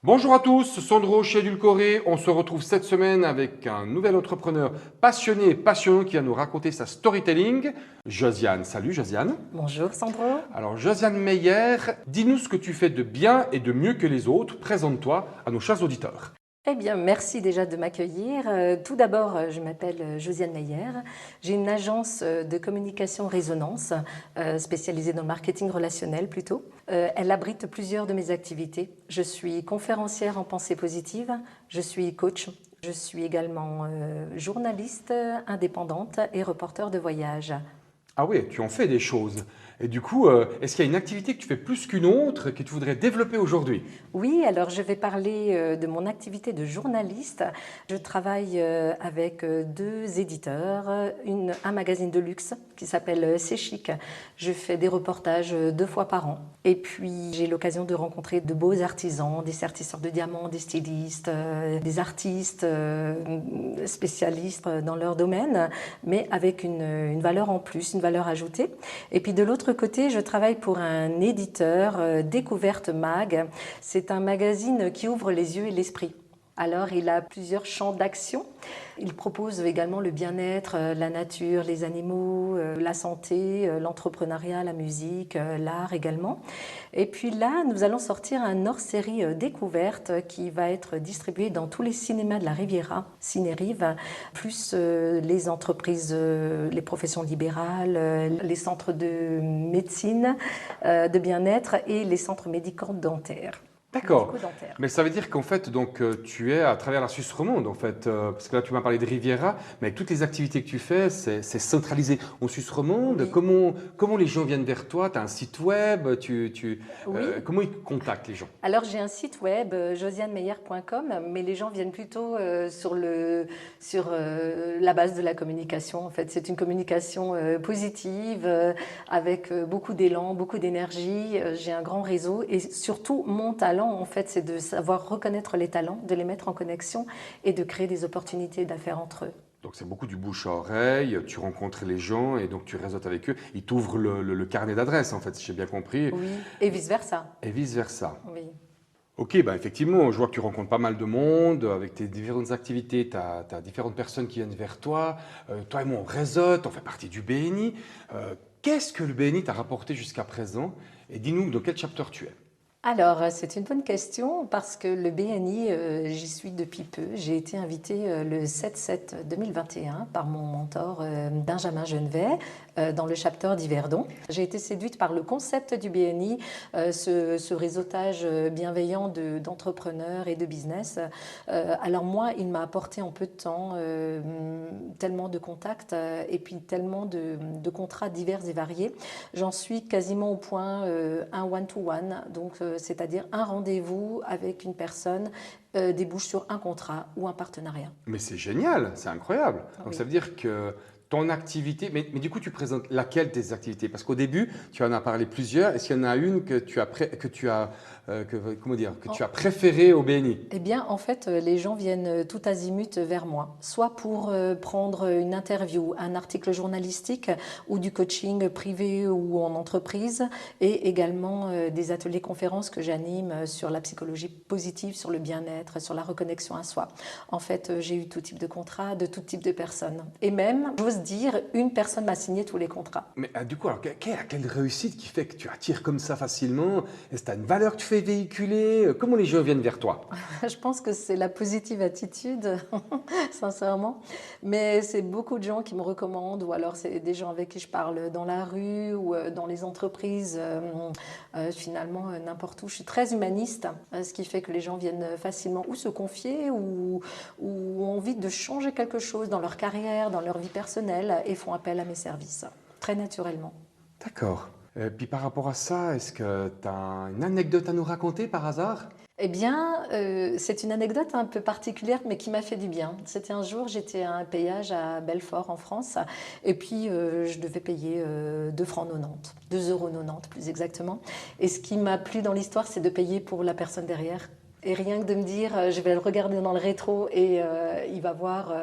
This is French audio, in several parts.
Bonjour à tous, Sandro chez Edulcoré. On se retrouve cette semaine avec un nouvel entrepreneur passionné et passionnant qui va nous raconter sa storytelling. Josiane, salut Josiane. Bonjour Sandro. Alors Josiane Meyer, dis-nous ce que tu fais de bien et de mieux que les autres. Présente-toi à nos chers auditeurs. Eh bien, merci déjà de m'accueillir. Tout d'abord, je m'appelle Josiane Meyer. J'ai une agence de communication Résonance, spécialisée dans le marketing relationnel plutôt. Elle abrite plusieurs de mes activités. Je suis conférencière en pensée positive, je suis coach, je suis également journaliste indépendante et reporter de voyage. Ah oui, tu en fais des choses. Et du coup, est-ce qu'il y a une activité que tu fais plus qu'une autre que tu voudrais développer aujourd'hui? Oui, alors je vais parler de mon activité de journaliste. Je travaille avec deux éditeurs, un magazine de luxe qui s'appelle C'est Chic. Je fais des reportages 2 fois par an. Et puis j'ai l'occasion de rencontrer de beaux artisans, des sertisseurs de diamants, des stylistes, des artistes spécialistes dans leur domaine, mais avec une valeur en plus, une valeur ajoutée. Et puis de l'autre côté, je travaille pour un éditeur, Découverte Mag. C'est un magazine qui ouvre les yeux et l'esprit. Alors, il a plusieurs champs d'action. Il propose également le bien-être, la nature, les animaux, la santé, l'entrepreneuriat, la musique, l'art également. Et puis là, nous allons sortir un hors-série découverte qui va être distribué dans tous les cinémas de la Riviera, Ciné-Rive, plus les entreprises, les professions libérales, les centres de médecine, de bien-être et les centres médico-dentaires. D'accord. Médico-dentaires. Mais ça veut dire qu'en fait, donc, tu es à travers la Suisse romande, en fait, parce que là, tu m'as parlé de Riviera, mais avec toutes les activités que tu fais, c'est centralisé en Suisse romande. Oui. Comment les gens viennent vers toi? Tu as un site web, Oui. comment ils contactent les gens? Alors j'ai un site web, josianemeyer.com, mais les gens viennent plutôt sur la base de la communication. En fait, c'est une communication positive, avec beaucoup d'élan, beaucoup d'énergie. J'ai un grand réseau et surtout mon talent, en fait, c'est de savoir reconnaître les talents, de les mettre en connexion et de créer des opportunités d'affaires entre eux. Donc, c'est beaucoup du bouche à oreille, tu rencontres les gens et donc tu réseautes avec eux. Ils t'ouvrent le carnet d'adresses, en fait, si j'ai bien compris, Oui, et vice-versa. et vice-versa. Oui. Ok, bah effectivement, je vois que tu rencontres pas mal de monde, avec tes différentes activités, tu as différentes personnes qui viennent vers toi. Toi et moi, on réseaute, on fait partie du BNI. Qu'est-ce que le BNI t'a rapporté jusqu'à présent? Et dis-nous dans quel chapter tu es. Alors, c'est une bonne question parce que le BNI, j'y suis depuis peu. J'ai été invitée le 7/7 2021 par mon mentor Benjamin Genevet dans le chapter d'Yverdon. J'ai été séduite par le concept du BNI, ce réseautage bienveillant d'entrepreneurs et de business. Alors moi, il m'a apporté en peu de temps tellement de contacts et puis tellement de contrats divers et variés. J'en suis quasiment au point un one-to-one, donc c'est-à-dire un rendez-vous avec une personne débouche sur un contrat ou un partenariat. Mais c'est génial, c'est incroyable. Donc ça Oui. veut dire que ton activité, mais du coup tu présentes laquelle des activités? Parce qu'au début, tu en as parlé plusieurs. Est-ce qu'il y en a une que comment dire, que tu as préférée au BNI? Eh bien, en fait, les gens viennent tout azimut vers moi, soit pour prendre une interview, un article journalistique ou du coaching privé ou en entreprise, et également des ateliers conférences que j'anime sur la psychologie positive, sur le bien-être, sur la reconnexion à soi. En fait, j'ai eu tout type de contrats, de tout type de personnes. Et même, j'ose dire, une personne m'a signé tous les contrats. Mais du coup, alors, quelle réussite qui fait que tu attires comme ça facilement? Est-ce que tu as une valeur que tu fais véhiculer? Comment les gens viennent vers toi? Je pense que c'est la positive attitude, sincèrement. Mais c'est beaucoup de gens qui me recommandent, ou alors c'est des gens avec qui je parle dans la rue ou dans les entreprises, finalement n'importe où. Je suis très humaniste, ce qui fait que les gens viennent facilement ou se confier ou ont envie de changer quelque chose dans leur carrière, dans leur vie personnelle et font appel à mes services, très naturellement. D'accord. Puis par rapport à ça, est-ce que tu as une anecdote à nous raconter par hasard? Eh bien, c'est une anecdote un peu particulière, mais qui m'a fait du bien. C'était un jour, j'étais à un péage à Belfort, en France, et puis je devais payer 2 francs 90, 2,90 € plus exactement. Et ce qui m'a plu dans l'histoire, c'est de payer pour la personne derrière. Et rien que de me dire, je vais le regarder dans le rétro et il va voir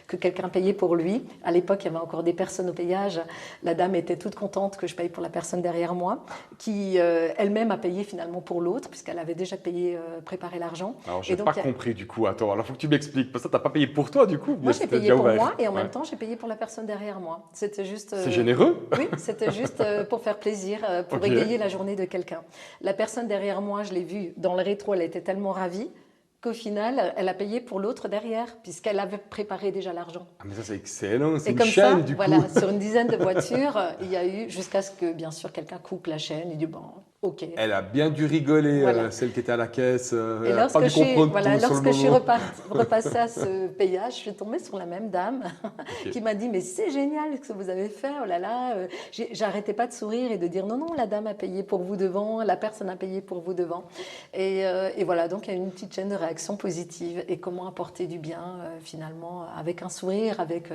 que quelqu'un payait pour lui. À l'époque, il y avait encore des personnes au péage. La dame était toute contente que je paye pour la personne derrière moi, qui elle-même a payé finalement pour l'autre, puisqu'elle avait déjà payé, préparé l'argent. Alors, je Et n'ai donc, pas compris du coup. Attends, alors il faut que tu m'expliques. Parce que ça, tu n'as pas payé pour toi du coup. moi, j'ai C'était payé déjà pour ouvert. moi et en Ouais. même temps, j'ai payé pour la personne derrière moi. C'était juste. C'est généreux. Oui, c'était juste pour faire plaisir, pour Ok. égayer la journée de quelqu'un. La personne derrière moi, je l'ai vue dans le rétro, elle était tellement ravie qu'au final, elle a payé pour l'autre derrière, puisqu'elle avait préparé déjà l'argent. Ah, mais ça, c'est excellent. C'est Et une comme ça, chaîne du coup. voilà, sur une dizaine de voitures, il y a eu, jusqu'à ce que, bien sûr, quelqu'un coupe la chaîne. Il dit, bon, ok. Elle a bien dû rigoler, Voilà. celle qui était à la caisse. Et Elle n'a pas dû comprendre tout sur le lorsque je suis moment. repassée à ce péage, je suis tombée sur la même dame Ok. qui m'a dit, mais c'est génial ce que vous avez fait, oh là là. J'arrêtais pas de sourire et de dire, non, non, la dame a payé pour vous devant, la personne a payé pour vous devant. Et voilà, donc il y a une petite chaîne de réaction positive et comment apporter du bien finalement avec un sourire, avec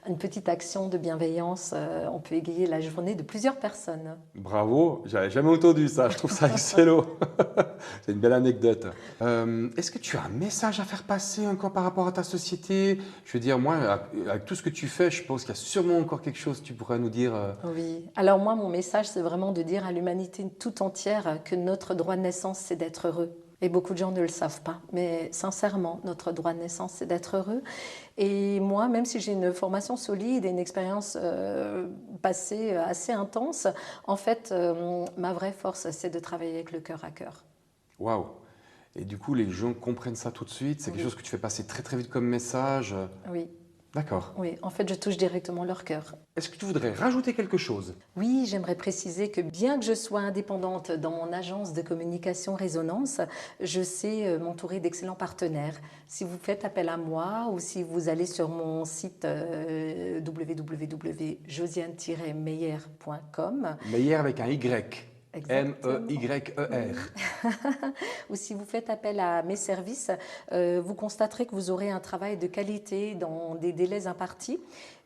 une petite action de bienveillance, on peut égayer la journée de plusieurs personnes. Bravo, j'avais jamais entendu ça. Je trouve ça excellent. C'est une belle anecdote. Est-ce que tu as un message à faire passer encore par rapport à ta société? Je veux dire, moi, avec tout ce que tu fais, je pense qu'il y a sûrement encore quelque chose que tu pourrais nous dire. Oui, alors moi, mon message, c'est vraiment de dire à l'humanité tout entière que notre droit de naissance, c'est d'être heureux. Et beaucoup de gens ne le savent pas, mais sincèrement, notre droit de naissance, c'est d'être heureux. Et moi, même si j'ai une formation solide et une expérience passée assez intense, en fait, ma vraie force, c'est de travailler avec le cœur à cœur. Waouh! Et du coup, les gens comprennent ça tout de suite. C'est quelque Oui. chose que tu fais passer très très vite comme message. Oui, D'accord. oui, en fait, je touche directement leur cœur. Est-ce que tu voudrais rajouter quelque chose? Oui, j'aimerais préciser que bien que je sois indépendante dans mon agence de communication Résonance, je sais m'entourer d'excellents partenaires. Si vous faites appel à moi ou si vous allez sur mon site www.josiane-meyer.com, Meyer avec un Y. exactement. M-E-Y-E-R. Ou si vous faites appel à mes services, vous constaterez que vous aurez un travail de qualité dans des délais impartis.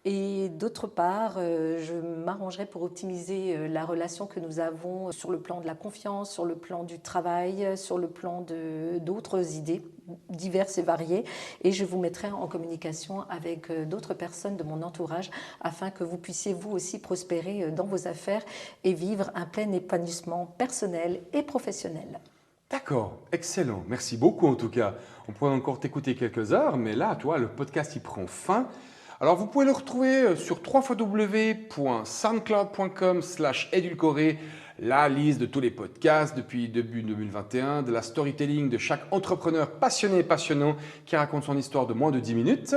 Et d'autre part, je m'arrangerai pour optimiser la relation que nous avons sur le plan de la confiance, sur le plan du travail, sur le plan d'autres idées diverses et variées. Et je vous mettrai en communication avec d'autres personnes de mon entourage afin que vous puissiez vous aussi prospérer dans vos affaires et vivre un plein épanouissement personnel et professionnel. D'accord, excellent. Merci beaucoup en tout cas. On pourrait encore t'écouter quelques heures, mais là, toi, le podcast, il prend fin. Alors, vous pouvez le retrouver sur www.soundcloud.com/edulcoré, la liste de tous les podcasts depuis début 2021, de la storytelling de chaque entrepreneur passionné et passionnant qui raconte son histoire de moins de 10 minutes.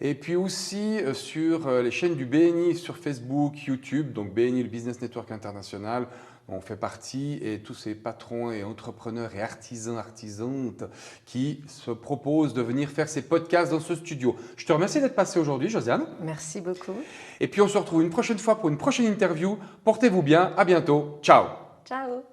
Et puis aussi sur les chaînes du BNI sur Facebook, YouTube, donc BNI, le Business Network International. On fait partie et tous ces patrons et entrepreneurs et artisantes qui se proposent de venir faire ces podcasts dans ce studio. Je te remercie d'être passé aujourd'hui, Josiane. Merci beaucoup. Et puis on se retrouve une prochaine fois pour une prochaine interview. Portez-vous bien, à bientôt. Ciao. Ciao.